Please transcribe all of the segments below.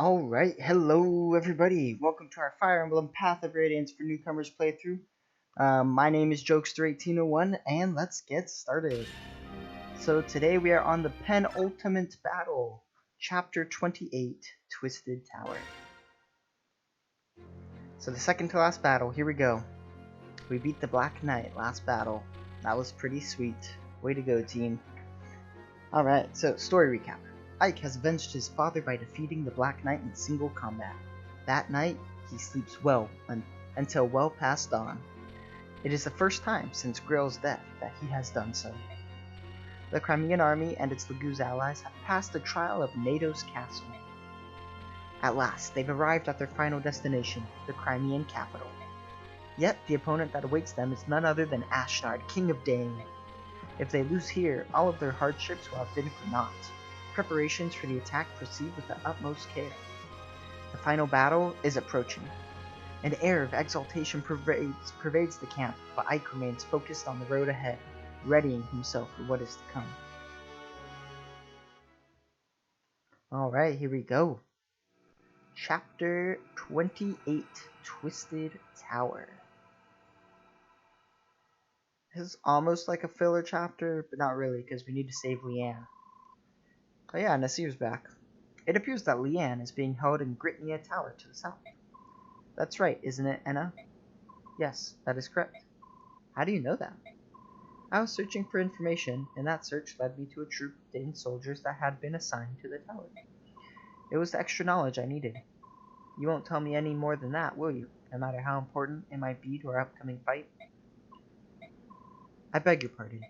Alright, hello everybody. Welcome to our Fire Emblem Path of Radiance for Newcomers playthrough. My name is Jokester1801 and let's get started. So today we are on the penultimate battle, Chapter 28, Twisted Tower. So the second to last battle, here we go. We beat the Black Knight last battle. That was pretty sweet. Way to go, team. Alright, so story recap. Ike has avenged his father by defeating the Black Knight in single combat. That night, he sleeps well until well past dawn. It is the first time since Grail's death that he has done so. The Crimean army and its Laguz allies have passed the trial of Nato's castle. At last, they've arrived at their final destination, the Crimean capital. Yet, the opponent that awaits them is none other than Ashnard, King of Dane. If they lose here, all of their hardships will have been for naught. Preparations for the attack proceed with the utmost care. The final battle is approaching. An air of exaltation pervades the camp, but Ike remains focused on the road ahead, readying himself for what is to come. Alright, here we go. Chapter 28, Twisted Tower. This is almost like a filler chapter, but not really, because we need to save Leanne. Oh yeah, Nasir's back. It appears that Leanne is being held in Gritnia Tower to the south. That's right, isn't it, Enna? Yes, that is correct. How do you know that? I was searching for information, and that search led me to a troop of Dane soldiers that had been assigned to the tower. It was the extra knowledge I needed. You won't tell me any more than that, will you? No matter how important it might be to our upcoming fight? I beg your pardon.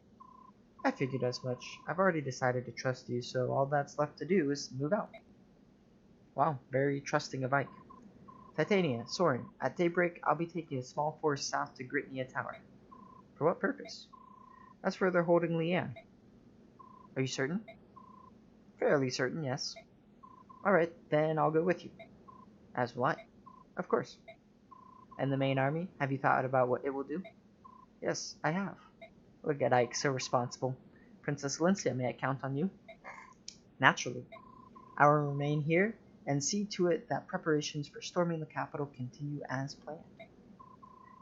I figured as much. I've already decided to trust you, so all that's left to do is move out. Wow, very trusting of Ike. Titania, Soren, at daybreak I'll be taking a small force south to Gritnia Tower. For what purpose? That's where they're holding Leanne. Are you certain? Fairly certain, yes. Alright, then I'll go with you. As will I. Of course. And the main army, have you thought about what it will do? Yes, I have. Look at Ike, so responsible. Princess Alicia, may I count on you? Naturally. I will remain here and see to it that preparations for storming the capital continue as planned.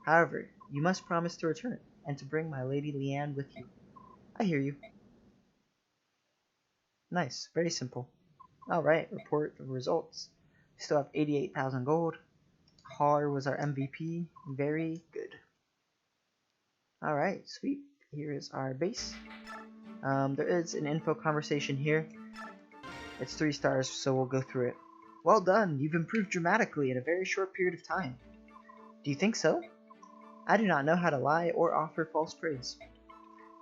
However, you must promise to return, and to bring my lady Leanne with you. I hear you. Nice, very simple. Alright, report the results. We still have 88,000 gold. Haller was our MVP. Very good. Alright, sweet. Here is our base. There is an info conversation here. It's 3 stars, so we'll go through it. Well done, you've improved dramatically in a very short period of time. Do you think so? I do not know how to lie or offer false praise.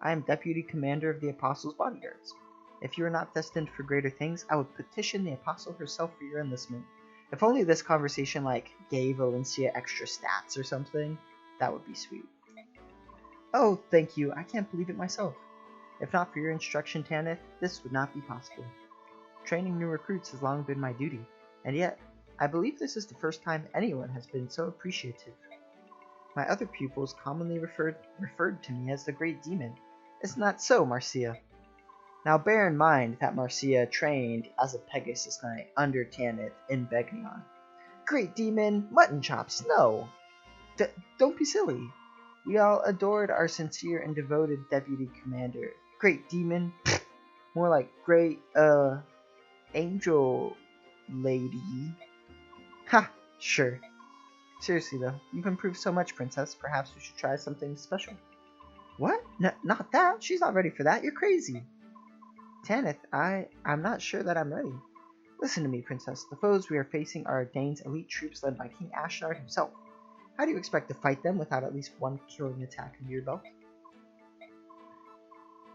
I am Deputy Commander of the Apostles' Bodyguards. If you are not destined for greater things, I would petition the Apostle herself for your enlistment. If only this conversation, gave Alicia extra stats or something, that would be sweet. Oh, thank you. I can't believe it myself. If not for your instruction, Tanith, this would not be possible. Training new recruits has long been my duty, and yet, I believe this is the first time anyone has been so appreciative. My other pupils commonly referred to me as the Great Demon. Isn't that so, Marcia? Now bear in mind that Marcia trained as a Pegasus Knight under Tanith in Begnion. Great Demon, mutton chops, no! Don't be silly. We all adored our sincere and devoted Deputy Commander. Great Demon, more like Great, Angel Lady. Ha, sure. Seriously though, you've improved so much, Princess. Perhaps we should try something special. What? Not that. She's not ready for that. You're crazy. Tanith, I'm not sure that I'm ready. Listen to me, Princess. The foes we are facing are Dane's elite troops led by King Ashnard himself. How do you expect to fight them without at least one killing attack under your belt?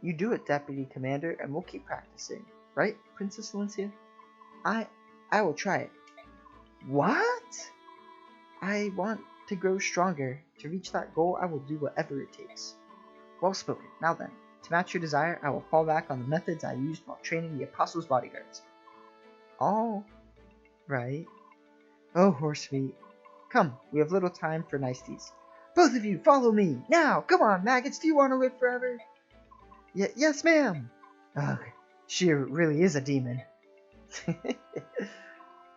You do it, Deputy Commander, and we'll keep practicing. Right, Princess Alicia? I will try it. What? I want to grow stronger. To reach that goal, I will do whatever it takes. Well spoken. Now then, to match your desire, I will fall back on the methods I used while training the Apostles' Bodyguards. All right. Oh, horse meat. Come, we have little time for niceties. Both of you, follow me! Now! Come on, maggots, do you want to live forever? Yes, ma'am! Ugh, she really is a demon.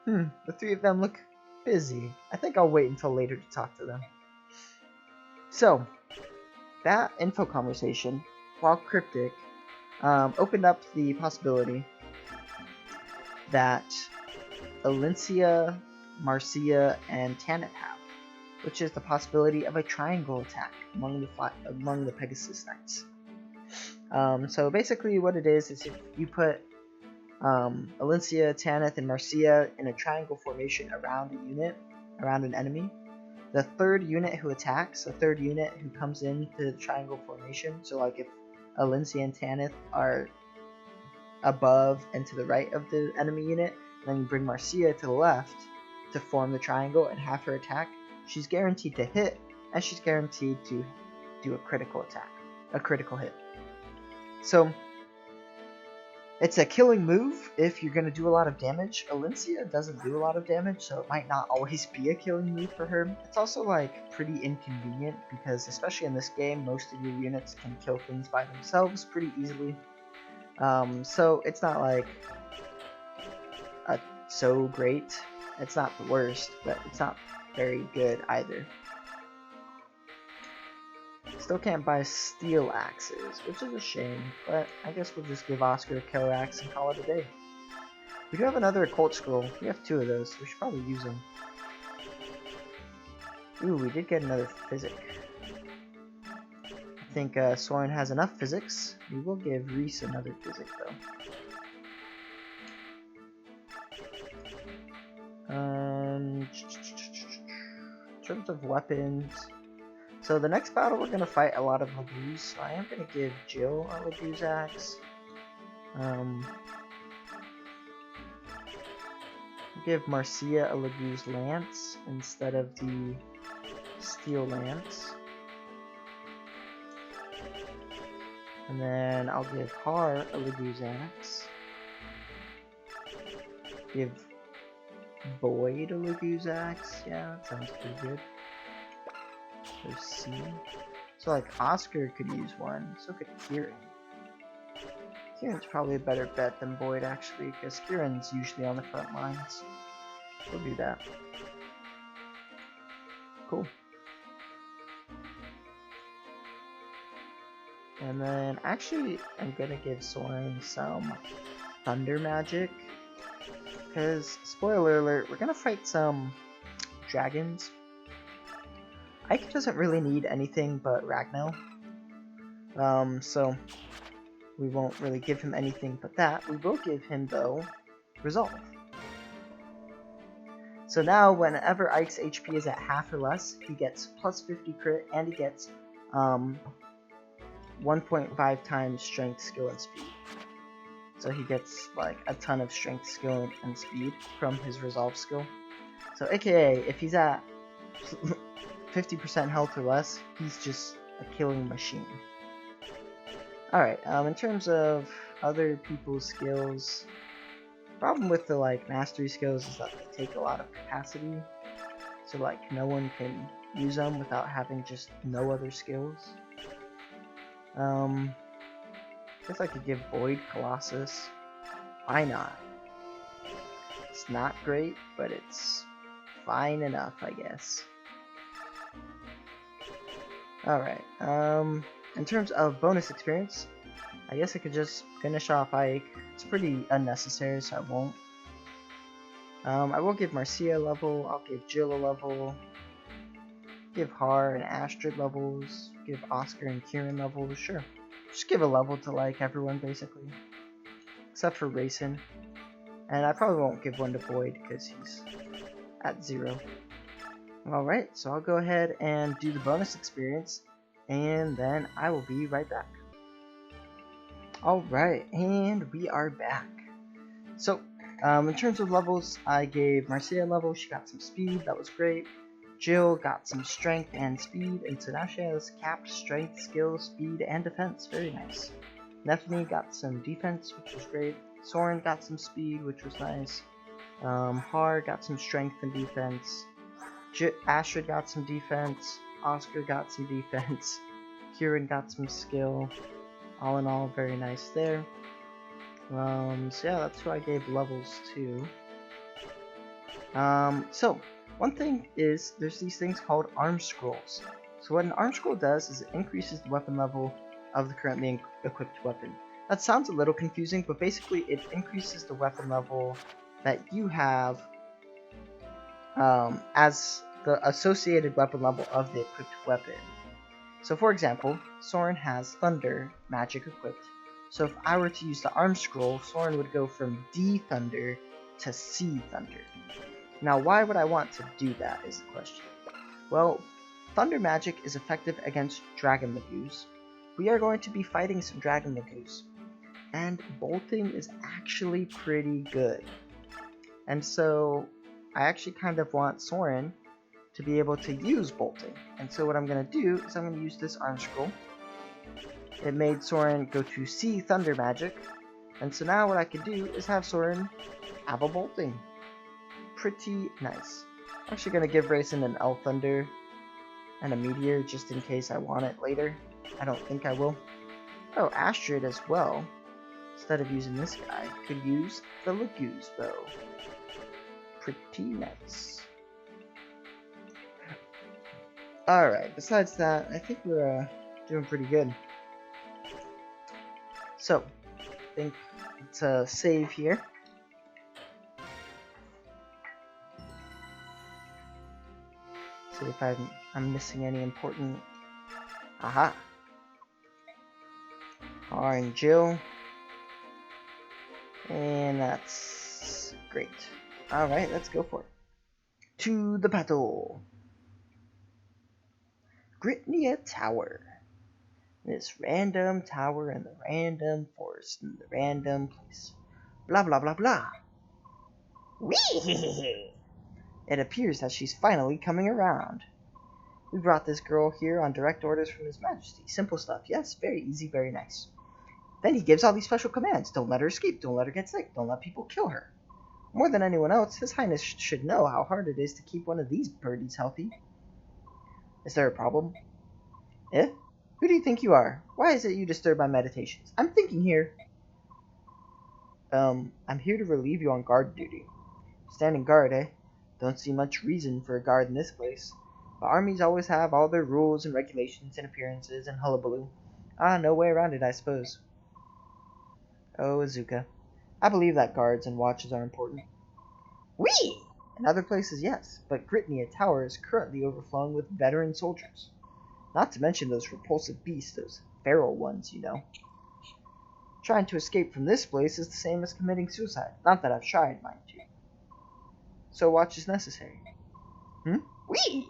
The three of them look busy. I think I'll wait until later to talk to them. So, that info conversation, while cryptic, opened up the possibility that Alencia, Marcia, and Tanit have, which is the possibility of a triangle attack among the Pegasus Knights. So basically what it is if you put Alencia, Tanith, and Marcia in a triangle formation around a unit, around an enemy, the third unit who attacks, the third unit who comes into the triangle formation, so like if Alencia and Tanith are above and to the right of the enemy unit, and then you bring Marcia to the left to form the triangle and have her attack, she's guaranteed to hit, and she's guaranteed to do a critical attack, a critical hit. So, it's a killing move if you're going to do a lot of damage. Alencia doesn't do a lot of damage, so it might not always be a killing move for her. It's also like pretty inconvenient because especially in this game, most of your units can kill things by themselves pretty easily. So it's not like so great. It's not the worst, but it's not very good either. Still can't buy steel axes, which is a shame, but I guess we'll just give Oscar a killer axe and call it a day. We do have another occult scroll. We have 2 of those, so we should probably use them. Ooh, we did get another physic. I think Soren has enough physics. We will give Reese another physic, though. In terms of weapons... So the next battle we're going to fight a lot of Lagoos, so I am going to give Jill a Lagoo's axe. Give Marcia a Lagoo's lance instead of the steel lance. And then I'll give Har a Lagoo's axe. Give Boyd a Lagoo's axe. Yeah, that sounds pretty good. There's C. So like Oscar could use one, so could Kieran. Kieran's probably a better bet than Boyd actually, because Kieran's usually on the front lines. We'll do that. Cool. And then actually I'm gonna give Soren some thunder magic. Because, spoiler alert, we're gonna fight some dragons. Ike doesn't really need anything but Ragnell, so we won't really give him anything but that. We will give him, though, Resolve. So now, whenever Ike's HP is at half or less, he gets plus 50 crit, and he gets 1.5 times strength, skill, and speed. So he gets, like, a ton of strength, skill, and speed from his Resolve skill. So, aka, if he's at 50% health or less, he's just a killing machine. Alright, in terms of other people's skills, problem with the like mastery skills is that they take a lot of capacity, so like no one can use them without having just no other skills. Guess I could give Boyd Colossus. Why not? It's not great, but it's fine enough, I guess. Alright, in terms of bonus experience, I guess I could just finish off Ike. It's pretty unnecessary, so I won't. I will give Marcia a level, I'll give Jill a level, give Har and Astrid levels, give Oscar and Kieran levels, sure. Just give a level to like everyone basically. Except for Rayson. And I probably won't give one to Boyd because he's at 0. Alright, so I'll go ahead and do the bonus experience, and then I will be right back. Alright, and we are back. So, in terms of levels, I gave Marcia a level, she got some speed, that was great. Jill got some strength and speed, and so now she has capped strength, skill, speed, and defense, very nice. Nephany got some defense, which was great. Soren got some speed, which was nice. Har got some strength and defense. Astrid got some defense, Oscar got some defense, Kieran got some skill. All in all, very nice there. So yeah, that's who I gave levels to. So one thing is there's these things called arm scrolls. So what an arm scroll does is it increases the weapon level of the currently equipped weapon. That sounds a little confusing, but basically it increases the weapon level that you have as the associated weapon level of the equipped weapon. So for example, Soren has Thunder magic equipped. So if I were to use the arm scroll, Soren would go from D Thunder to C Thunder. Now why would I want to do that is the question. Well, Thunder magic is effective against Dragon Lagoos. We are going to be fighting some Dragon Lagoos. And bolting is actually pretty good. And so I actually kind of want Soren to be able to use bolting. And so what I'm going to do is I'm going to use this arm scroll. It made Soren go to C Thunder magic. And so now what I can do is have Soren have a bolting. Pretty nice. I'm actually going to give Raisin an L Thunder and a Meteor just in case I want it later. I don't think I will. Oh, Astrid as well. Instead of using this guy, could use the Lagoo's bow. Pretty nice. Alright, besides that, I think we're doing pretty good. So, I think let's save here. See if I'm missing any important... Aha! R and Jill. And that's great. Alright, let's go for it. To the battle! Gritnia Tower. This random tower in the random forest in the random place. Blah blah blah blah. Whee! It appears that she's finally coming around. We brought this girl here on direct orders from His Majesty. Simple stuff, yes, very easy, very nice. Then he gives all these special commands. Don't let her escape, don't let her get sick, don't let people kill her. More than anyone else, His Highness should know how hard it is to keep one of these birdies healthy. Is there a problem? Eh? Who do you think you are? Why is it you disturb my meditations? I'm thinking here. I'm here to relieve you on guard duty. Standing guard, eh? Don't see much reason for a guard in this place. The armies always have all their rules and regulations and appearances and hullabaloo. No way around it, I suppose. Oh, Azuka. I believe that guards and watches are important. Whee! In other places, yes, but Gritnia Tower is currently overflowing with veteran soldiers. Not to mention those repulsive beasts, those feral ones, you know. Trying to escape from this place is the same as committing suicide. Not that I've tried, mind you. So watch is necessary. Whee!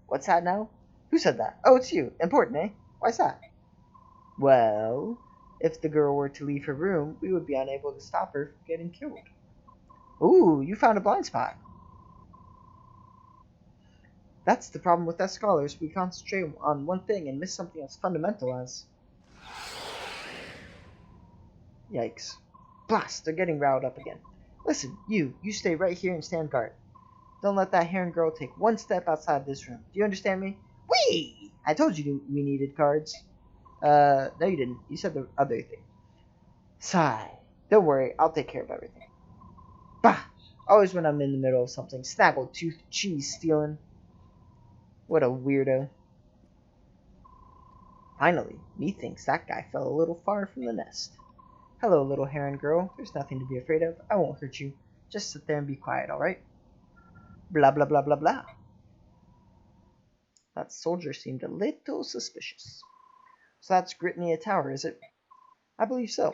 What's that now? Who said that? Oh, it's you. Important, eh? Why's that? Well, if the girl were to leave her room, we would be unable to stop her from getting killed. Ooh, you found a blind spot. That's the problem with us scholars. We concentrate on one thing and miss something as fundamental as... Yikes. Blast, they're getting riled up again. Listen, you stay right here and stand guard. Don't let that Heron girl take one step outside this room. Do you understand me? Whee! I told you we needed cards. No you didn't. You said the other thing. Sigh. Don't worry, I'll take care of everything. Bah! Always when I'm in the middle of something. Snaggle-tooth cheese stealing. What a weirdo. Finally, methinks that guy fell a little far from the nest. Hello, little Heron girl. There's nothing to be afraid of. I won't hurt you. Just sit there and be quiet, alright? Blah blah blah blah blah. That soldier seemed a little suspicious. So that's Gritnia Tower, is it? I believe so.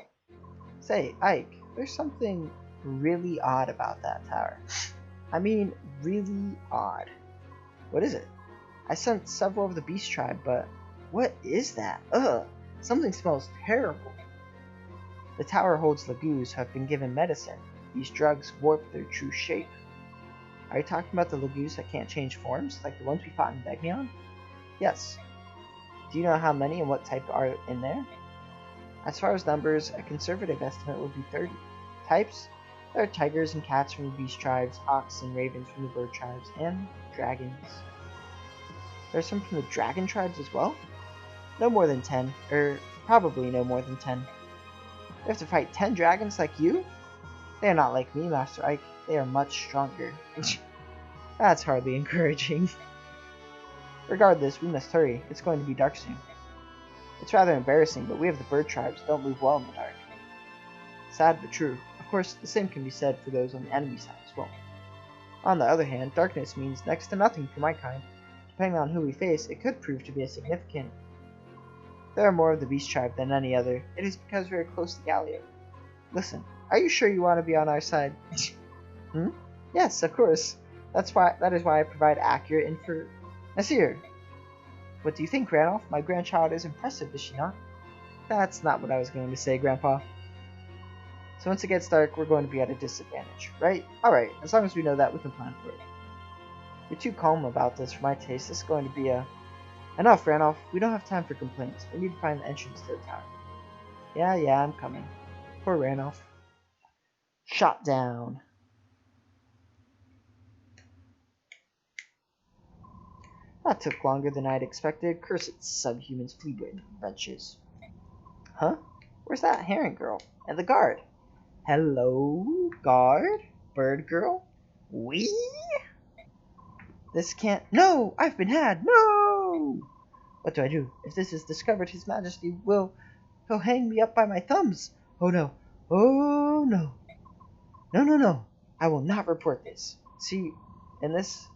Say, Ike, there's something really odd about that tower. I mean, really odd. What is it? I sent several of the beast tribe, but what is that? Ugh, something smells terrible. The tower holds Lagoos who have been given medicine. These drugs warp their true shape. Are you talking about the Lagoos that can't change forms, like the ones we fought in Begnion? Yes. Do you know how many and what type are in there? As far as numbers, a conservative estimate would be 30. Types? There are tigers and cats from the beast tribes, hawks and ravens from the bird tribes, and dragons. There are some from the dragon tribes as well? No more than 10, probably no more than 10. You have to fight 10 dragons like you? They are not like me, Master Ike. They are much stronger. That's hardly encouraging. Regardless, we must hurry. It's going to be dark soon. It's rather embarrassing, but we of the bird tribes don't move well in the dark. Sad but true. Of course, the same can be said for those on the enemy side as well. On the other hand, darkness means next to nothing for my kind. Depending on who we face, it could prove to be a significant. There are more of the beast tribe than any other. It is because we are close to Gallia. Listen, are you sure you want to be on our side? Yes, of course. That is why I provide accurate info. Nasir, what do you think, Randolph? My grandchild is impressive, is she not? That's not what I was going to say, Grandpa. So once it gets dark, we're going to be at a disadvantage, right? Alright, as long as we know that, we can plan for it. You're too calm about this for my taste. This is going to be a... Enough, Randolph. We don't have time for complaints. We need to find the entrance to the tower. Yeah, I'm coming. Poor Randolph. Shot down. That took longer than I'd expected. Cursed subhumans, fleabane wretches. Huh? Where's that herring girl? And the guard? Hello, guard? Bird girl? Wee? This can't... No! I've been had! No! What do I do? If this is discovered, His Majesty will... He'll hang me up by my thumbs! Oh no! Oh no! No! I will not report this. See, in this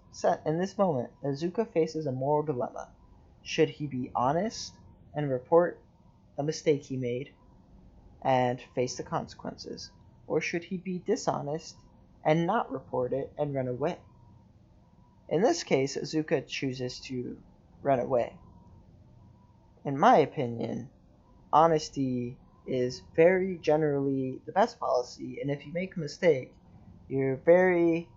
moment, Azuka faces a moral dilemma. Should he be honest and report a mistake he made and face the consequences? Or should he be dishonest and not report it and run away? In this case, Azuka chooses to run away. In my opinion, honesty is very generally the best policy, and if you make a mistake, you're very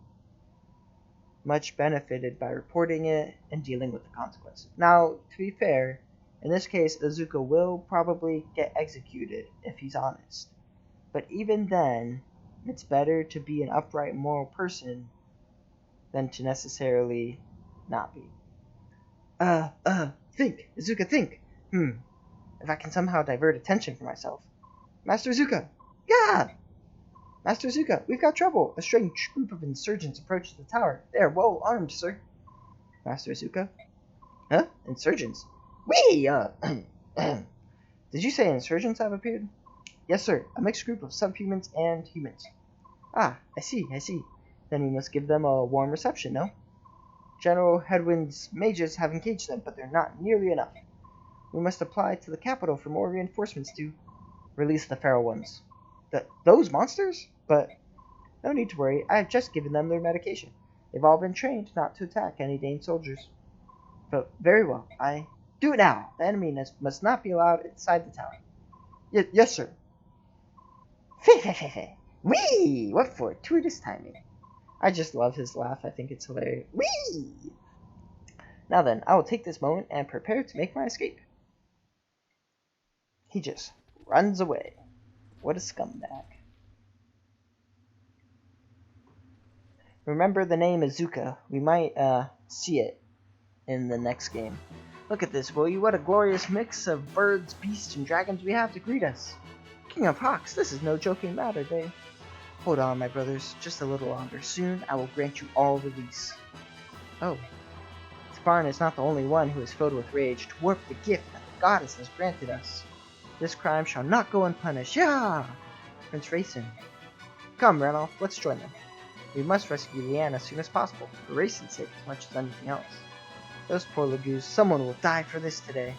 much benefited by reporting it and dealing with the consequences. Now, to be fair, in this case, Azuka will probably get executed if he's honest. But even then, it's better to be an upright, moral person than to necessarily not be. Think! Azuka, think! If I can somehow divert attention from myself. Master Azuka! Yeah! Master Azuka, we've got trouble! A strange group of insurgents approached the tower. They are well armed, sir. Master Azuka? Huh? Insurgents? Wee! Did you say insurgents have appeared? Yes, sir. A mixed group of subhumans and humans. Ah, I see. Then we must give them a warm reception, no? General Headwind's mages have engaged them, but they're not nearly enough. We must apply to the capital for more reinforcements to release the feral ones. Those monsters? But no need to worry. I have just given them their medication. They've all been trained not to attack any Dane soldiers. But very well. I do it now. The enemy must not be allowed inside the tower. Yes, sir. Wee! What fortuitous timing. I just love his laugh. I think it's hilarious. Wee! Now then, I will take this moment and prepare to make my escape. He just runs away. What a scumbag. Remember the name Azuka. We might see it in the next game. Look at this, will you? What a glorious mix of birds, beasts, and dragons we have to greet us. King of Hawks, this is no joking matter, they. Hold on, my brothers, just a little longer. Soon I will grant you all release. Oh. Sparn is not the only one who is filled with rage to warp the gift that the goddess has granted us. This crime shall not go unpunished. Yeah! Prince Racing. Come, Randolph, let's join them. We must rescue Leanne as soon as possible, for Racing's sake as much as anything else. Those poor Lagoos, someone will die for this today.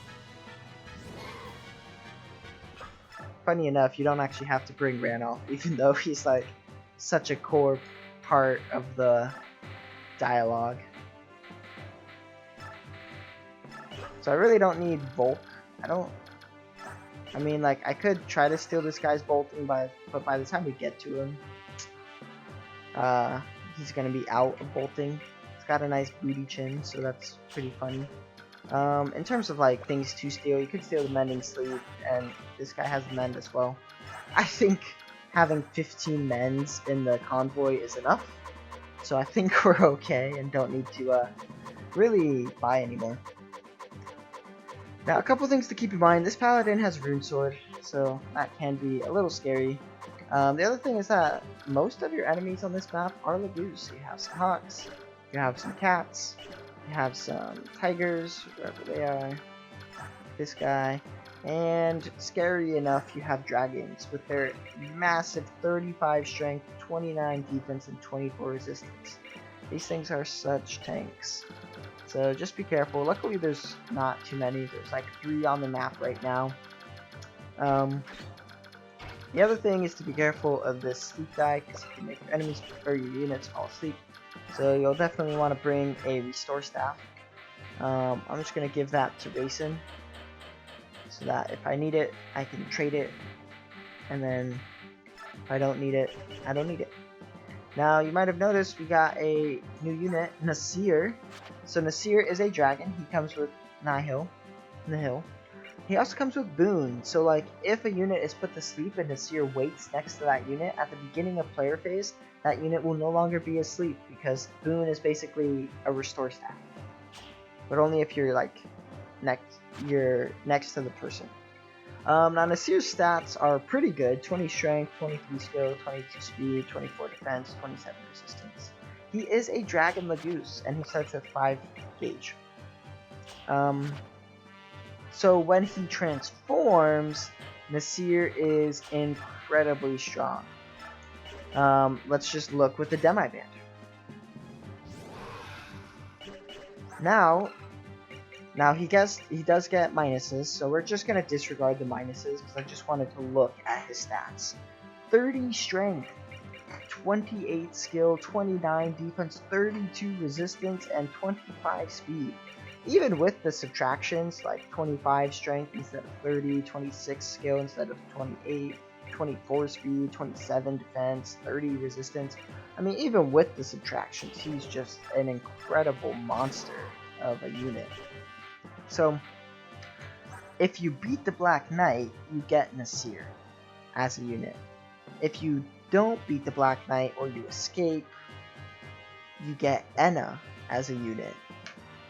Funny enough, you don't actually have to bring Randolph, even though he's like such a core part of the dialogue. So I really don't need Volk. I mean, like, I could try to steal this guy's bolting, but by the time we get to him, he's gonna be out of bolting. He's got a nice booty chin, so that's pretty funny. In terms of like things to steal, you could steal the mending sleeve, and this guy has the mend as well. I think having 15 mends in the convoy is enough, so I think we're okay and don't need to really buy anymore. Now, a couple things to keep in mind. This paladin has a rune sword, so that can be a little scary. The other thing is that most of your enemies on this map are Lagoos. So you have some Hawks, You have some cats. You have some tigers, wherever they are. This guy. And scary enough, you have dragons with their massive 35 strength, 29 defense, and 24 resistance. These things are such tanks. So just be careful. Luckily there's not too many. There's like 3 on the map right now. The other thing is to be careful of this sleep guy, because it can make your enemies or your units fall asleep. So you'll definitely want to bring a restore staff. I'm just going to give that to Racing, so that if I need it, I can trade it. And then if I don't need it, I don't need it. Now you might have noticed we got a new unit, Nasir. So Nasir is a dragon. He comes with Nihil, He also comes with Boon. So like if a unit is put to sleep and Nasir waits next to that unit at the beginning of player phase, that unit will no longer be asleep because Boon is basically a restore staff. But only if you're like next to the person. Now Nasir's stats are pretty good. 20 strength, 23 skill, 22 speed, 24 defense, 27 resistance. He is a Dragon Lagoose, and he starts with 5 gauge. So when he transforms, Nasir is incredibly strong. Let's just look with the Demi Band. Now he does get minuses, so we're just gonna disregard the minuses because I just wanted to look at his stats. 30 strength, 28 skill, 29 defense, 32 resistance, and 25 speed. Even with the subtractions, like 25 strength instead of 30, 26 skill instead of 28, 24 speed, 27 defense, 30 resistance. I mean, even with the subtractions, he's just an incredible monster of a unit. So, if you beat the Black Knight, you get Nasir as a unit. If you don't beat the Black Knight or you escape, you get Enna as a unit.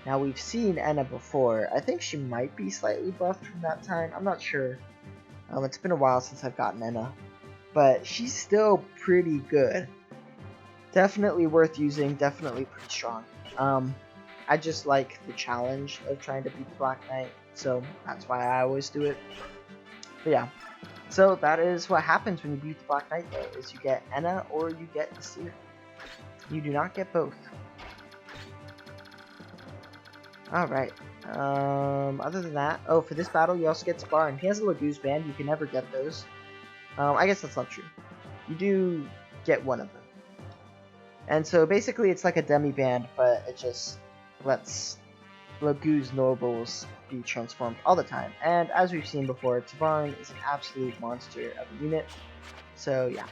Now, we've seen Enna before. I think she might be slightly buffed from that time. I'm not sure. It's been a while since I've gotten Enna. But she's still pretty good. Definitely worth using. Definitely pretty strong. I just like the challenge of trying to beat the Black Knight, so that's why I always do it. But yeah, so that is what happens when you beat the Black Knight, though, is you get Enna or you get Nasir. You do not get both. Alright, other than that, oh, for this battle you also get Sparn. He has a Lagoose Band, you can never get those. I guess that's not true. You do get one of them. And so basically it's like a demi band, but it just lets Lagoose nobles be transformed all the time. And as we've seen before, Tabarn is an absolute monster of a unit. So yeah.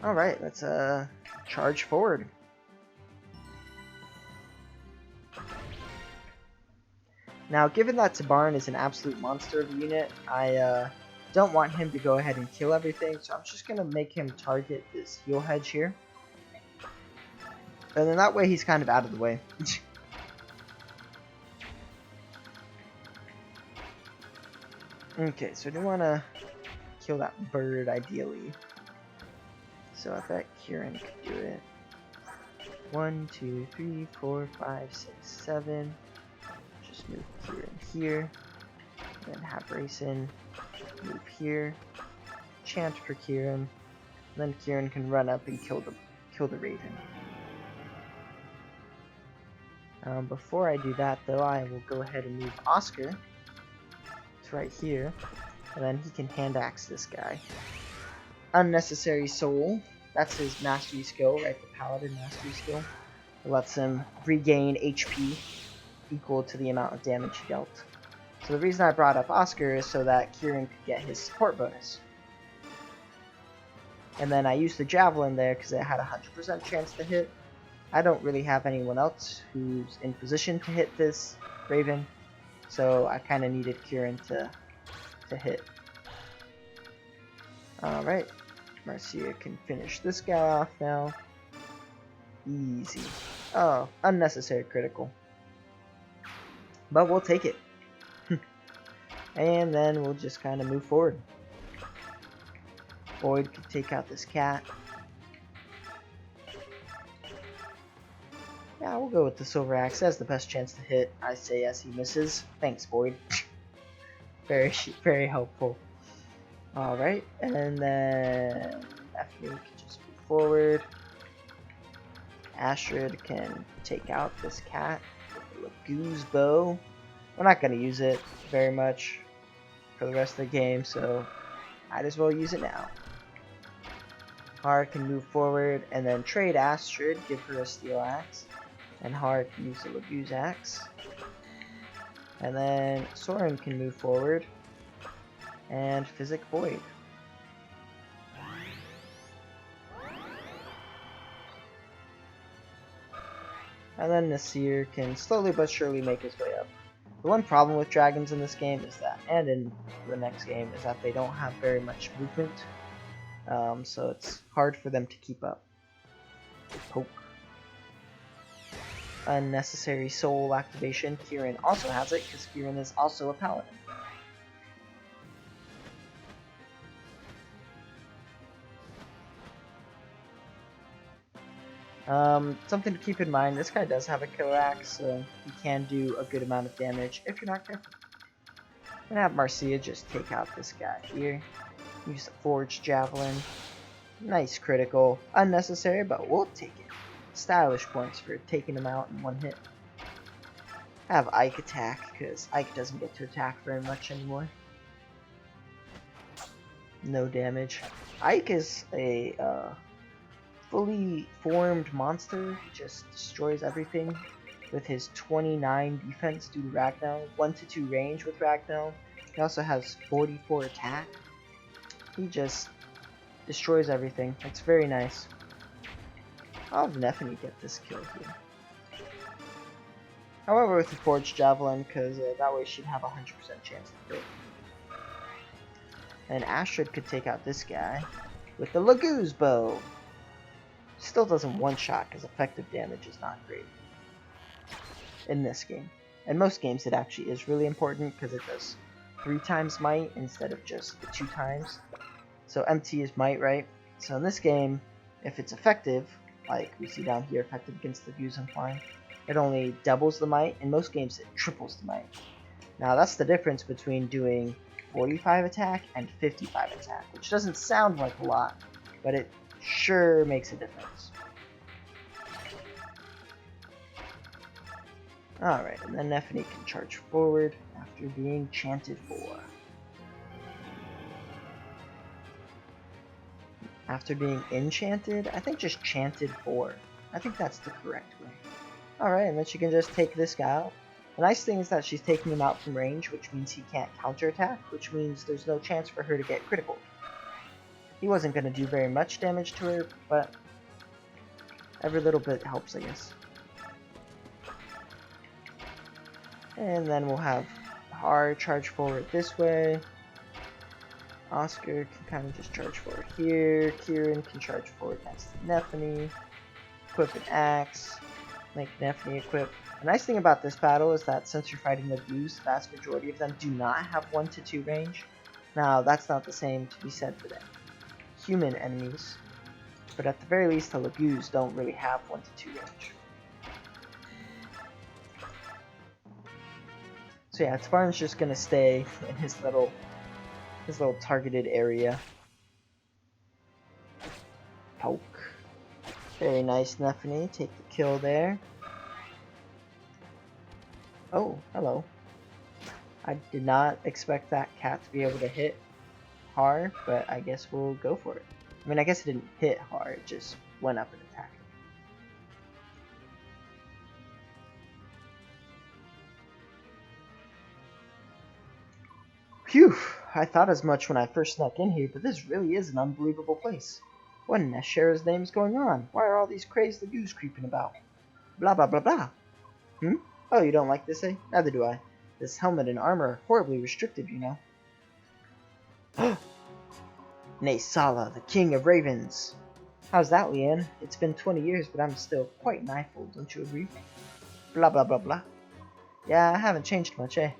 Alright, let's charge forward. Now, given that Tabarn is an absolute monster of a unit, I don't want him to go ahead and kill everything, so I'm just going to make him target this heal hedge here. And then that way he's kind of out of the way. Okay, so I do want to kill that bird ideally. So I bet Kieran could do it. 1, 2, 3, 4, 5, 6, 7. Just move Kieran here. Then have Racing move here. Chant for Kieran. Then Kieran can run up and kill the Raven. Before I do that, though, I will go ahead and move Oscar to right here, and then he can hand axe this guy. Unnecessary Soul. That's his mastery skill, right? The Paladin mastery skill. It lets him regain HP equal to the amount of damage he dealt. So the reason I brought up Oscar is so that Kieran could get his support bonus. And then I used the Javelin there because it had a 100% chance to hit. I don't really have anyone else who's in position to hit this Raven, so I kind of needed Kieran to hit. Alright, Marcia can finish this guy off now. Easy. Oh, unnecessary critical. But we'll take it. And then we'll just kind of move forward. Boyd can take out this cat. Yeah, we'll go with the Silver Axe. Has the best chance to hit, I say, as he misses. Thanks, Boyd. Very, very helpful. Alright, and then Daphne can just move forward. Astrid can take out this cat with the Lagoo's bow. We're not going to use it very much for the rest of the game, so might as well use it now. Har can move forward and then trade Astrid, give her a steel axe. And Har can use the Lagoo's axe. And then Soren can move forward and Physic Void. And then Nasir can slowly but surely make his way up. The one problem with dragons in this game is that, and in the next game, is that they don't have very much movement. So it's hard for them to keep up. Poke. Unnecessary soul activation. Kieran also has it because Kieran is also a paladin. Something to keep in mind, this guy does have a killer axe, so he can do a good amount of damage if you're not careful. I'm gonna have Marcia just take out this guy here. Use the Forged Javelin. Nice critical. Unnecessary, but we'll take it. Stylish points for taking him out in one hit. Have Ike attack, because Ike doesn't get to attack very much anymore. No damage. Ike is a fully formed monster. He just destroys everything with his 29 defense due to Ragnar, 1-2 range with Ragnar. He also has 44 attack. He just destroys everything. It's very nice. I'll have Neffany get this kill here. However, with the Forged Javelin, because that way she'd have a 100% chance to hit. And Astrid could take out this guy with the Lagoo's bow. Still doesn't one-shot because effective damage is not great in this game. In most games it actually is really important because it does 3 times might instead of just the 2 times. So MT is might, right? So in this game, if it's effective, like we see down here, effective against the views and flying, it only doubles the might. In most games it triples the might. Now that's the difference between doing 45 attack and 55 attack, which doesn't sound like a lot, but it sure makes a difference. Alright, and then Neffany can charge forward after being chanted for. After being enchanted? I think just chanted for. I think that's the correct way. Alright, and then she can just take this guy out. The nice thing is that she's taking him out from range, which means he can't counterattack, which means there's no chance for her to get critical. He wasn't going to do very much damage to her, but every little bit helps, I guess. And then we'll have Har charge forward this way. Oscar can kind of just charge forward here. Kieran can charge forward next to Neffany. Equip an axe. Make Neffany equip. The nice thing about this battle is that since you're fighting the Lagoo's, the vast majority of them do not have 1-2 range. Now, that's not the same to be said for them human enemies, but at the very least the Lagoo's don't really have 1-2 range. So yeah, Tvarn's just gonna stay in his little targeted area. Poke. Very nice, Neffany. Take the kill there. Oh, hello. I did not expect that cat to be able to hit Har, but I guess we'll go for it. I mean, I guess it didn't hit Har, it just went up and attacked. Phew, I thought as much when I first snuck in here, but this really is an unbelievable place. What in Neshera's name is going on? Why are all these crazed Lagoo's creeping about? Blah blah blah blah. Oh, you don't like this, eh? Neither do I. This helmet and armor are horribly restrictive, you know. Nay Sala, the king of ravens. How's that, Leanne? It's been 20 years, but I'm still quite knifeful, don't you agree? Blah blah blah blah. Yeah, I haven't changed much, eh?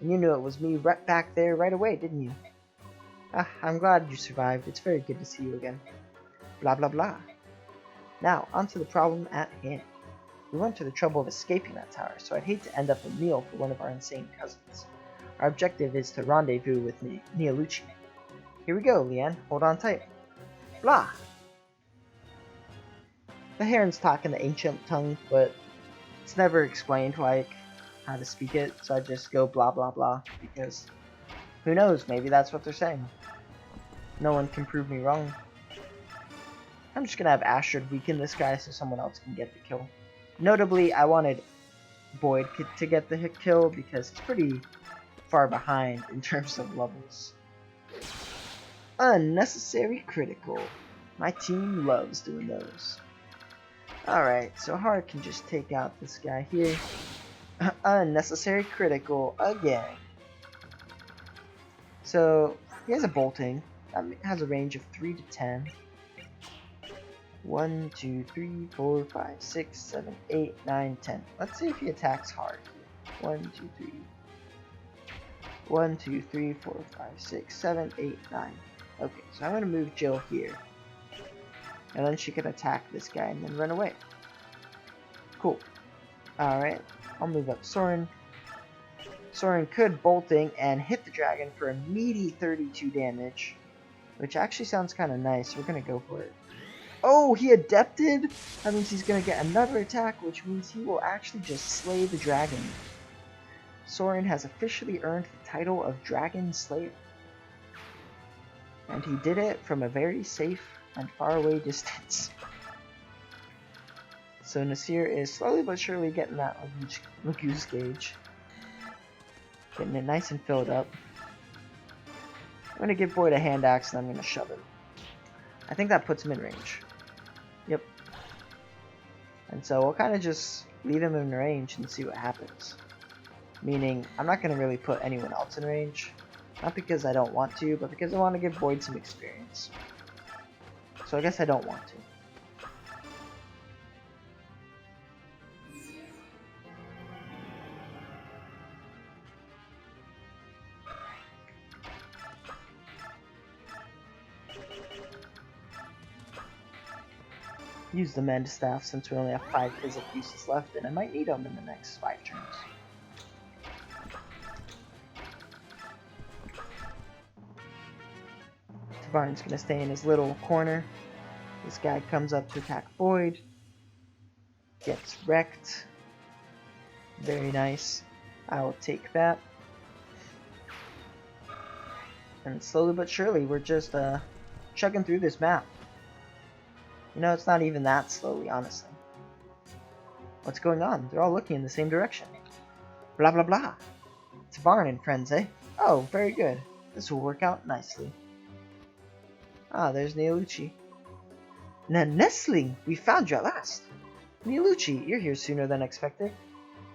And you knew it was me right back there right away, didn't you? Ah, I'm glad you survived. It's very good to see you again. Blah blah blah. Now, on to the problem at hand. We went to the trouble of escaping that tower, so I'd hate to end up a meal for one of our insane cousins. Our objective is to rendezvous with Neolucci. Here we go, Leanne. Hold on tight. Blah! The Herons talk in the ancient tongue, but it's never explained, like, how to speak it, so I just go blah blah blah, because who knows, maybe that's what they're saying. No one can prove me wrong. I'm just gonna have Astrid weaken this guy so someone else can get the kill. Notably, I wanted Boyd to get the hit kill because it's pretty far behind in terms of levels. Unnecessary critical. My team loves doing those. Alright, so Hard can just take out this guy here. Unnecessary critical again. So, he has a bolting. That has a range of 3 to 10. 1, 2, 3, 4, 5, 6, 7, 8, 9, 10. Let's see if he attacks hard. 1, 2, 3. 1, 2, 3, 4, 5, 6, 7, 8, 9. Okay, so I'm going to move Jill here. And then she can attack this guy and then run away. Cool. Alright, I'll move up Soren. Soren could bolting and hit the dragon for a meaty 32 damage. Which actually sounds kind of nice. We're going to go for it. Oh, he adepted? That means he's going to get another attack, which means he will actually just slay the dragon. Soren has officially earned the title of Dragon Slayer. And he did it from a very safe and far away distance. So Nasir is slowly but surely getting that Lagoose gauge. Getting it nice and filled up. I'm going to give Boyd a hand axe and I'm going to shove him. I think that puts him in range. Yep. And so we'll kind of just leave him in range and see what happens. Meaning, I'm not going to really put anyone else in range. Not because I don't want to, but because I want to give Boyd some experience. So I guess I don't want to. Use the Mend Staff since we only have 5 physical uses left, and I might need them in the next 5 turns. Tavarin's gonna stay in his little corner. This guy comes up to attack Boyd. Gets wrecked. Very nice. I will take that. And slowly but surely, we're just chugging through this map. You know, it's not even that slowly, honestly. What's going on? They're all looking in the same direction. Blah blah blah. Tavarin and friends, eh? Oh, very good. This will work out nicely. Ah, there's Neolucci. Nestling! We found you at last! Neolucci, you're here sooner than expected.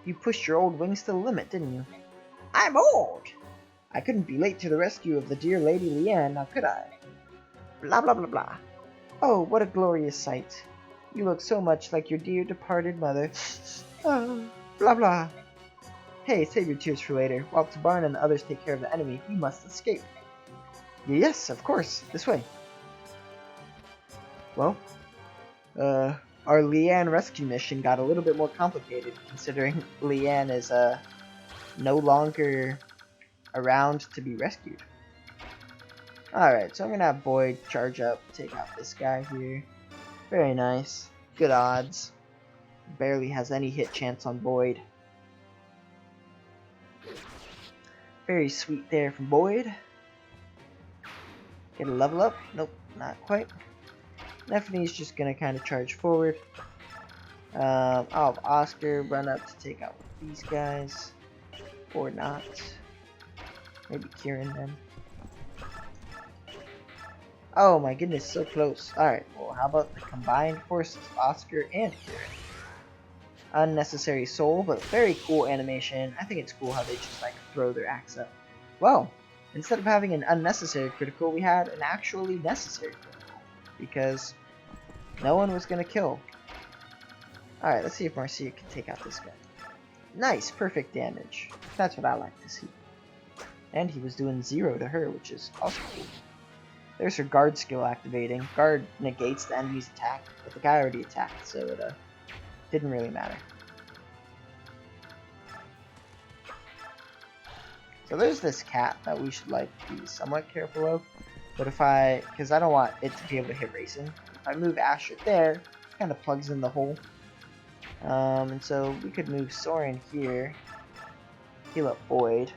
You pushed your old wings to the limit, didn't you? I'm old! I couldn't be late to the rescue of the dear Lady Leanne, now could I? Blah blah blah blah. Oh, what a glorious sight. You look so much like your dear departed mother. Oh, blah blah. Hey, save your tears for later. While Tavarin and the others take care of the enemy, we must escape. Yes, of course. This way. Well, our Leanne rescue mission got a little bit more complicated, considering Leanne is no longer around to be rescued. Alright, so I'm gonna have Boyd charge up, take out this guy here. Very nice. Good odds. Barely has any hit chance on Boyd. Very sweet there from Boyd. Get a level up? Nope, not quite. Nephene's just gonna kind of charge forward. I'll have Oscar run up to take out these guys. Or not. Maybe Kieran then. Oh my goodness, so close. Alright, well how about the combined forces of Oscar and Kieran? Unnecessary soul, but very cool animation. I think it's cool how they just like throw their axe up. Well, instead of having an unnecessary critical, we had an actually necessary critical. Because no one was going to kill. Alright, let's see if Marcia can take out this guy. Nice, perfect damage. That's what I like to see. And he was doing 0 to her, which is also cool. There's her guard skill activating. Guard negates the enemy's attack, but the guy already attacked, so it Didn't really matter. So there's this cat that we should like be somewhat careful of. But because I don't want it to be able to hit Racing. If I move Astrid there, it kind of plugs in the hole. And so we could move Soren here. Heal up Void.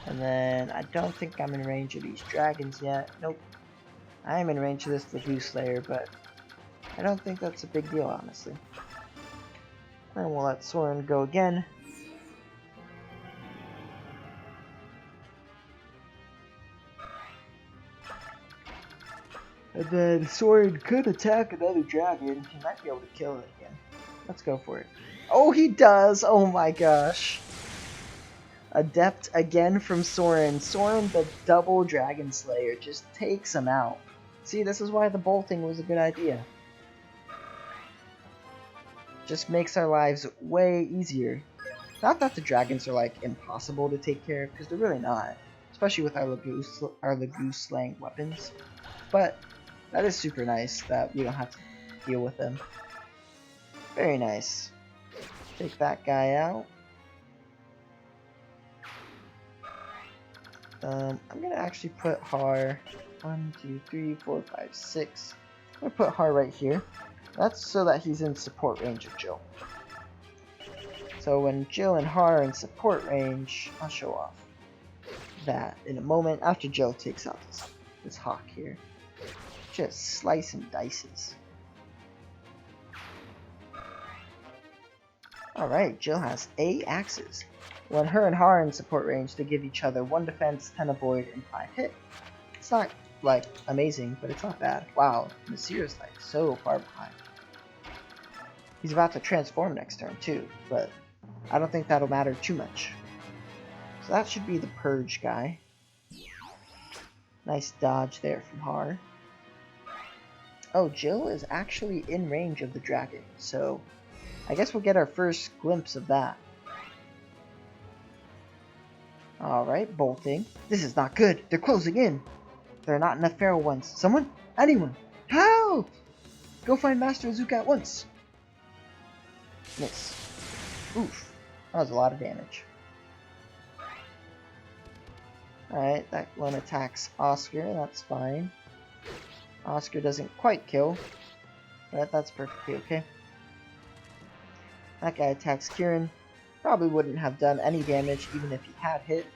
And then I don't think I'm in range of these dragons yet. Nope. I am in range of this Lagoon Slayer, but I don't think that's a big deal, honestly. And we'll let Soren go again. And then Soren could attack another dragon. He might be able to kill it again. Let's go for it. Oh, he does! Oh my gosh. Adept again from Soren. Soren, the double Dragon Slayer, just takes him out. See, this is why the bolting was a good idea. Just makes our lives way easier. Not that the dragons are like impossible to take care of, because they're really not. Especially with our Lagoon slaying weapons. But that is super nice that we don't have to deal with them. Very nice. Take that guy out. I'm gonna actually put Har 1, 2, 3, 4, 5, 6. I'm gonna put Har right here. That's so that he's in support range of Jill. So when Jill and Har are in support range, I'll show off that in a moment after Jill takes out this hawk here. Just slice and dices. Alright, Jill has 8 axes. When her and Har are in support range, they give each other 1 defense, 10 avoid, and 5 hit. It's not, like, amazing, but it's not bad. Wow, Nasir's, like, so far behind. He's about to transform next turn, too, but I don't think that'll matter too much. So that should be the Purge guy. Nice dodge there from Har. Oh, Jill is actually in range of the dragon, so I guess we'll get our first glimpse of that. Alright, bolting. This is not good. They're closing in. There are not enough feral ones. Someone? Anyone? Help! Go find Master Azuka at once. Miss. Oof. That was a lot of damage. Alright, that one attacks Oscar. That's fine. Oscar doesn't quite kill, but that's perfectly okay. That guy attacks Kieran. Probably wouldn't have done any damage even if he had hit.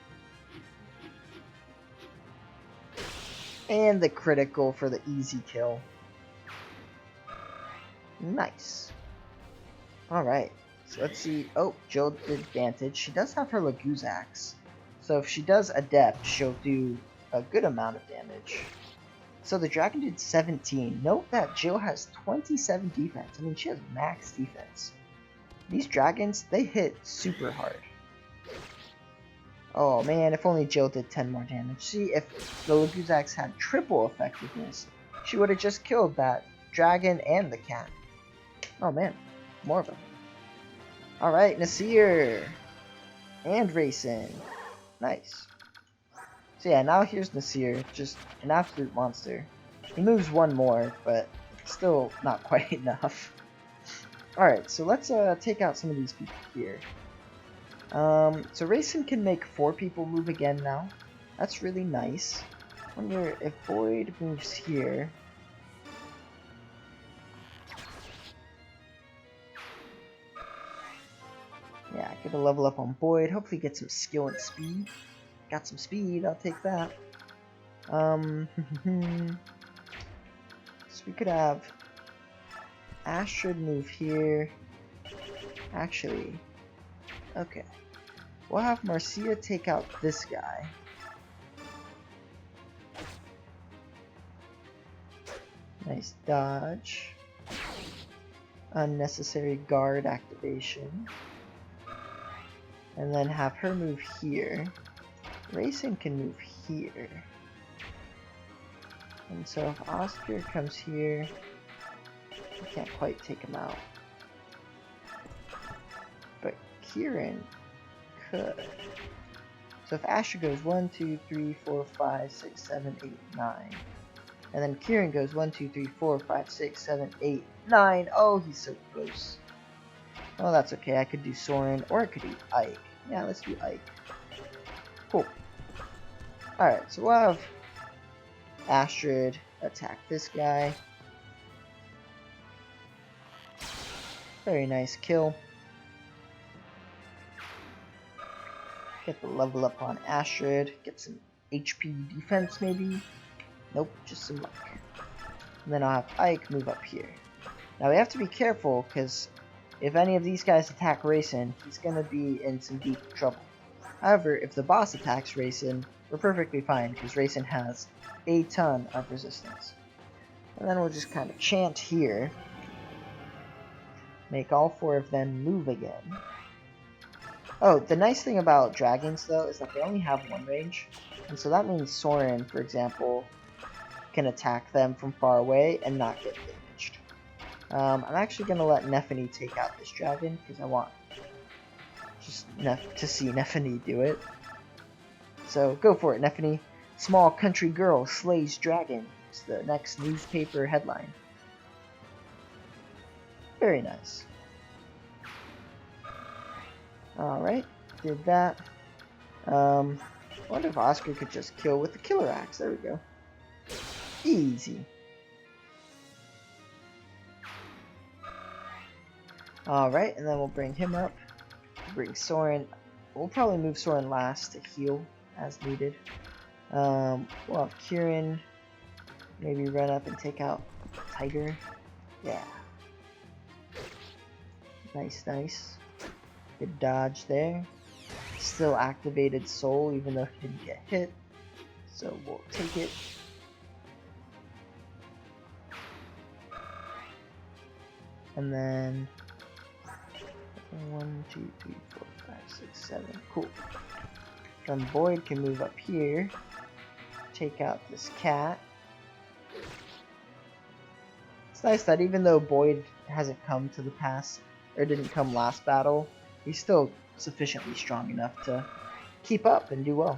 And the critical for the easy kill. Nice. Alright, so let's see. Oh, Jill did advantage. She does have her Lagoon's axe. So if she does adept, she'll do a good amount of damage. So the dragon did 17. Note that Jill has 27 defense. I mean, she has max defense. These dragons, they hit super hard. Oh man, if only Jill did 10 more damage. See, if the Lagoon's axe had triple effectiveness, she would have just killed that dragon and the cat. Oh man, more of them. Alright, Nasir! And Racing. Nice. So yeah, now here's Nasir, just an absolute monster. He moves 1 more, but still not quite enough. Alright, so let's take out some of these people here. So Racing can make 4 people move again now. That's really nice. I wonder if Void moves here. Yeah, get a level up on Void. Hopefully get some skill and speed. Got some speed, I'll take that. So we could have Astrid move here. Actually, okay. We'll have Marcia take out this guy. Nice dodge. Unnecessary guard activation. And then have her move here. Racing can move here. And so if Oscar comes here, we can't quite take him out. But Kieran could. So if Asher goes 1, 2, 3, 4, 5, 6, 7, 8, 9. And then Kieran goes 1, 2, 3, 4, 5, 6, 7, 8, 9. Oh, he's so close. Oh, that's okay. I could do Soren, or I could do Ike. Yeah, let's do Ike. Cool. Alright, so we'll have Astrid attack this guy. Very nice kill. Get the level up on Astrid. Get some HP defense maybe. Nope, just some luck. And then I'll have Ike move up here. Now we have to be careful because if any of these guys attack Rayson, he's going to be in some deep trouble. However, if the boss attacks Rayson, we're perfectly fine because Rayson has a ton of resistance. And then we'll just kind of chant here. Make all 4 of them move again. Oh, the nice thing about dragons though is that they only have 1 range. And so that means Soren, for example, can attack them from far away and not get damaged. I'm actually going to let Nephany take out this dragon because I want just to see Nephany do it. So go for it, Nephany. Small country girl slays dragon. It's the next newspaper headline. Very nice. Alright, did that. I wonder if Oscar could just kill with the killer axe. There we go. Easy. Alright, and then we'll bring him up. Bring Soren. We'll probably move Soren last to heal as needed. We'll have Kieran maybe run up and take out Tiger. Yeah. Nice, nice. Good dodge there. Still activated soul even though he didn't get hit. So we'll take it. And then 1, 2, 3, 4, 5, 6, 7. Cool. Then Boyd can move up here. Take out this cat. It's nice that even though Boyd hasn't come to the pass, or didn't come last battle, he's still sufficiently strong enough to keep up and do well.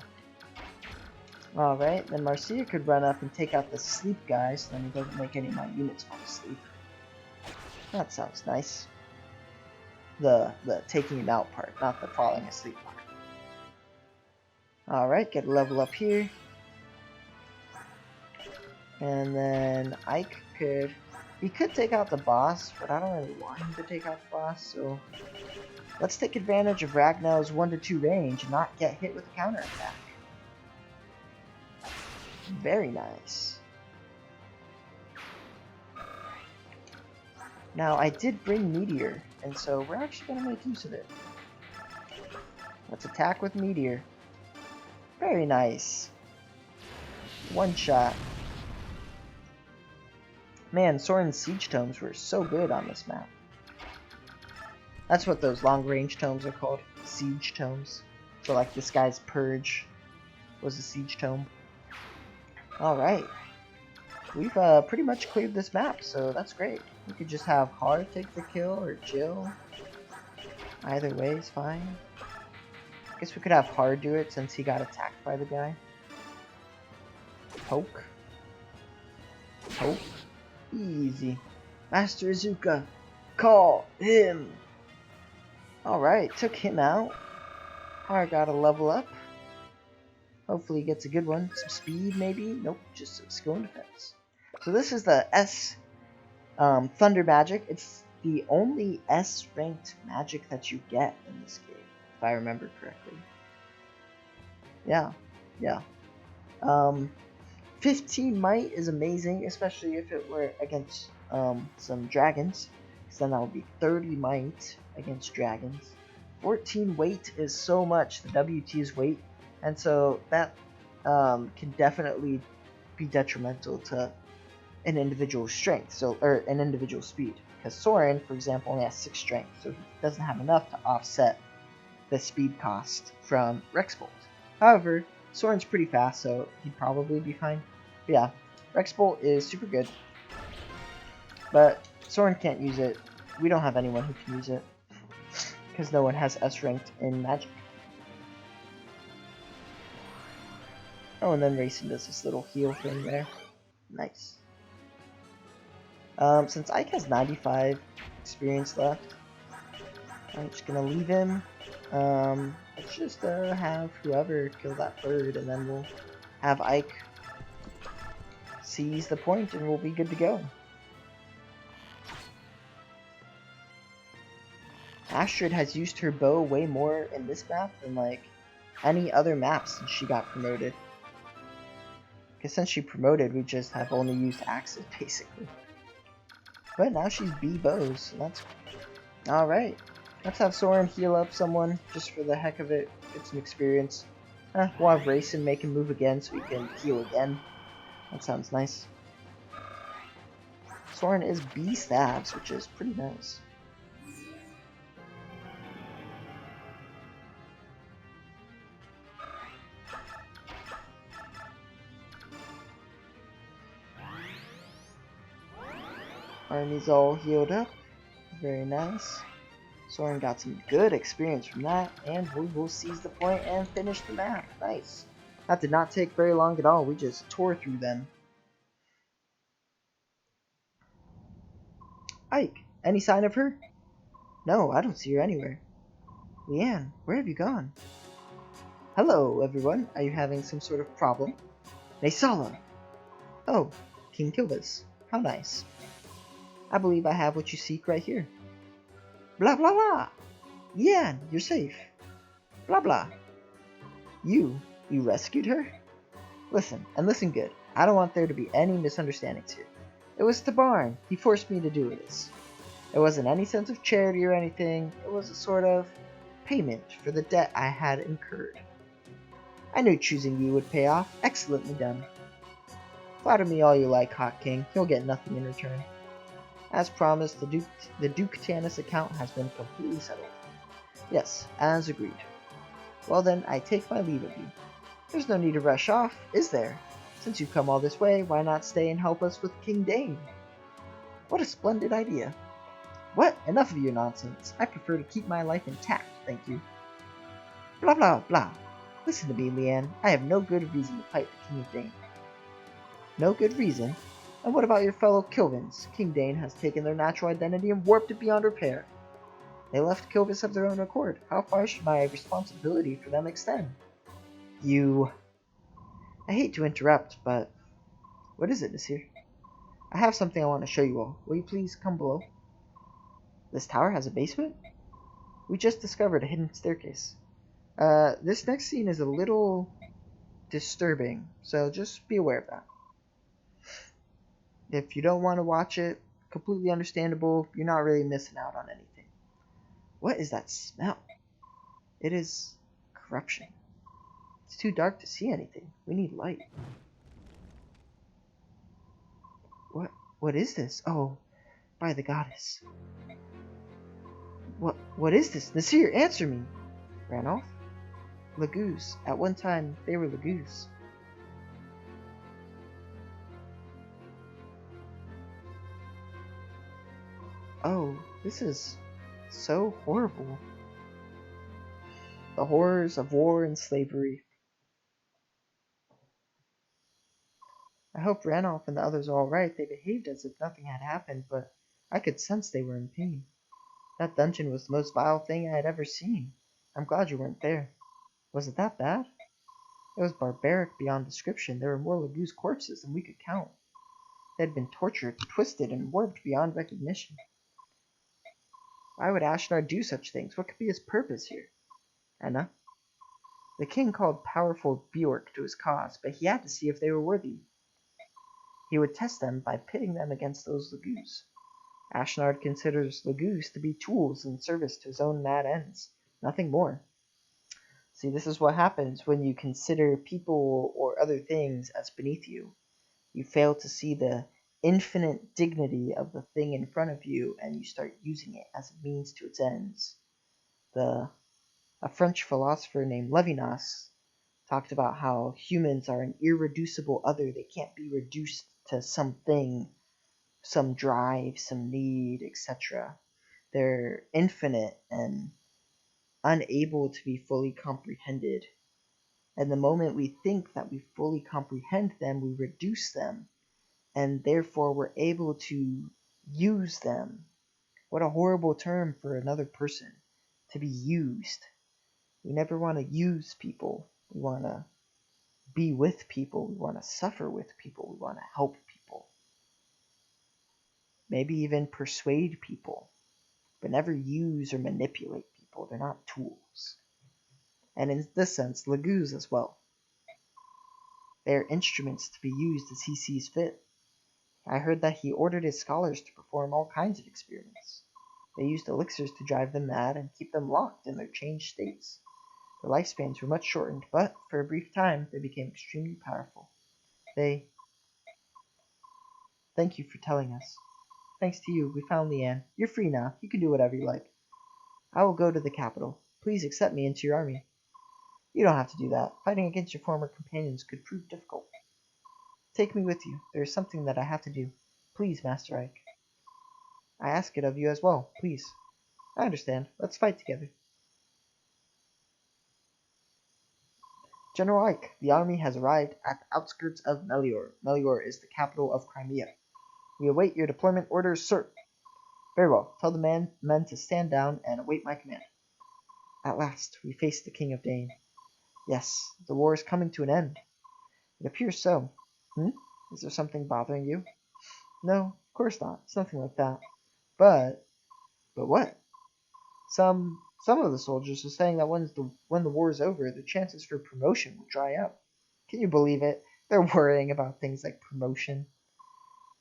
Alright, then Marcia could run up and take out the sleep guy so then he doesn't make any of my units fall asleep. That sounds nice. The taking it out part, not the falling asleep part. Alright, get a level up here. And then Ike could... He could take out the boss, but I don't really want him to take out the boss, so... Let's take advantage of Ragnell's 1 to 2 range and not get hit with a counterattack. Very nice. Now, I did bring Meteor, and so we're actually going to make use of it. Let's attack with Meteor. Very nice. One shot. Man, Soren's siege tomes were so good on this map. That's what those long-range tomes are called. Siege tomes. So like this guy's Purge was a siege tome. Alright. We've pretty much cleared this map, so that's great. We could just have Har take the kill, or Jill. Either way is fine. I guess we could have Har do it since he got attacked by the guy. Poke. Poke. Easy. Master Izuka. Call him. Alright, took him out. Har got a level up. Hopefully he gets a good one. Some speed maybe? Nope, just some skill and defense. So this is the S Thunder Magic. It's the only S ranked magic that you get in this game, if I remember correctly. Yeah. 15 might is amazing, especially if it were against some dragons. Because then that would be 30 might against dragons. 14 weight is so much, the WT's weight. And so that can definitely be detrimental to an individual's strength, or an individual speed. Because Soren, for example, only has 6 strength, so he doesn't have enough to offset the speed cost from Rexbolt. However, Soren's pretty fast, so he'd probably be fine. But yeah, Rexbolt is super good. But Soren can't use it. We don't have anyone who can use it. Because no one has S ranked in Magic. Oh, and then Racing does this little heal thing there. Nice. Since Ike has 95 experience left, I'm just gonna leave him. Let's just have whoever kill that bird, and then we'll have Ike seize the point, and we'll be good to go. Astrid has used her bow way more in this map than like any other map since she got promoted. Because since she promoted, we just have only used axes basically. But now she's B bows, and that's alright. Let's have Soren heal up someone just for the heck of it, get some experience. We'll have Racing make him move again so he can heal again. That sounds nice. Soren is B stabs, which is pretty nice. Army's all healed up. Very nice. Soren got some good experience from that, and we will seize the point and finish the map. Nice. That did not take very long at all. We just tore through them. Ike, any sign of her? No, I don't see her anywhere. Leanne, where have you gone? Hello, everyone. Are you having some sort of problem? Naysala! Oh, King Kilvis. How nice. I believe I have what you seek right here. Blah blah blah! Leanne, you're safe. Blah blah. You rescued her? Listen, and listen good. I don't want there to be any misunderstandings here. It was Tabarn. He forced me to do this. It wasn't any sense of charity or anything. It was a sort of payment for the debt I had incurred. I knew choosing you would pay off. Excellently done. Flatter me all you like, Hawk King. You'll get nothing in return. As promised, the Duke Tanis account has been completely settled. Yes, as agreed. Well then, I take my leave of you. There's no need to rush off, is there? Since you've come all this way, why not stay and help us with King Dane? What a splendid idea. What? Enough of your nonsense. I prefer to keep my life intact, thank you. Blah blah blah. Listen to me, Leanne. I have no good reason to fight the King of Dane. No good reason? And what about your fellow Kilvins? King Dane has taken their natural identity and warped it beyond repair. They left Kilvis of their own accord. How far should my responsibility for them extend? I hate to interrupt, but... What is it, Nasir? I have something I want to show you all. Will you please come below? This tower has a basement? We just discovered a hidden staircase. This next scene is a little disturbing, so just be aware of that. If you don't want to watch it, completely understandable, you're not really missing out on anything. What is that smell? It is corruption. It's too dark to see anything. We need light. What is this? Oh, by the goddess. What is this? Nasir, answer me! Ranulph? Lagoos. At one time, they were Lagoos. Oh, this is so horrible. The horrors of war and slavery. I hope Ranulph and the others are alright. They behaved as if nothing had happened, but I could sense they were in pain. That dungeon was the most vile thing I had ever seen. I'm glad you weren't there. Was it that bad? It was barbaric beyond description. There were more Lagoos corpses than we could count. They had been tortured, twisted, and warped beyond recognition. Why would Ashnard do such things? What could be his purpose here? Anna? The king called powerful Bjork to his cause, but he had to see if they were worthy. He would test them by pitting them against those Lagoos. Ashnard considers Lagoos to be tools in service to his own mad ends, nothing more. See, this is what happens when you consider people or other things as beneath you. You fail to see the infinite dignity of the thing in front of you, and you start using it as a means to its ends. A French philosopher named Levinas talked about how humans are an irreducible other. They can't be reduced to something, some drive, some need, etc. They're infinite and unable to be fully comprehended. And the moment we think that we fully comprehend them, we reduce them, and therefore we're able to use them. What a horrible term for another person, to be used. We never want to use people. We want to be with people. We want to suffer with people. We want to help people. Maybe even persuade people, but never use or manipulate people. They're not tools. And in this sense, Laguz as well. They are instruments to be used as he sees fit. I heard that he ordered his scholars to perform all kinds of experiments. They used elixirs to drive them mad and keep them locked in their changed states. Their lifespans were much shortened, but for a brief time they became extremely powerful. Thank you for telling us. Thanks to you, we found Leanne. You're free now. You can do whatever you like. I will go to the capital. Please accept me into your army. You don't have to do that. Fighting against your former companions could prove difficult. Take me with you. There is something that I have to do. Please, Master Ike. I ask it of you as well, please. I understand. Let's fight together. General Ike, the army has arrived at the outskirts of Melior. Melior is the capital of Crimea. We await your deployment orders, sir. Very well. Tell the men to stand down and await my command. At last, we face the King of Dane. Yes, the war is coming to an end. It appears so. Is there something bothering you? No, of course not. It's nothing like that. But what? Some of the soldiers are saying that when the war is over, the chances for promotion will dry up. Can you believe it? They're worrying about things like promotion.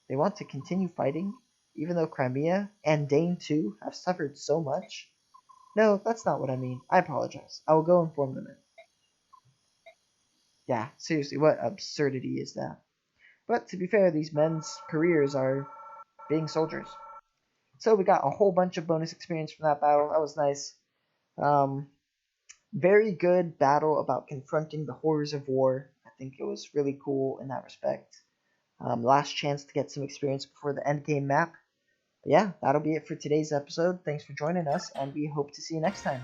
They want to continue fighting, even though Crimea and Dane too have suffered so much. No, that's not what I mean. I apologize. I will go inform the men. Yeah, seriously, what absurdity is that? But to be fair, these men's careers are being soldiers. So we got a whole bunch of bonus experience from that battle. That was nice. Very good battle about confronting the horrors of war. I think it was really cool in that respect. Last chance to get some experience before the end game map. But yeah, that'll be it for today's episode. Thanks for joining us, and we hope to see you next time.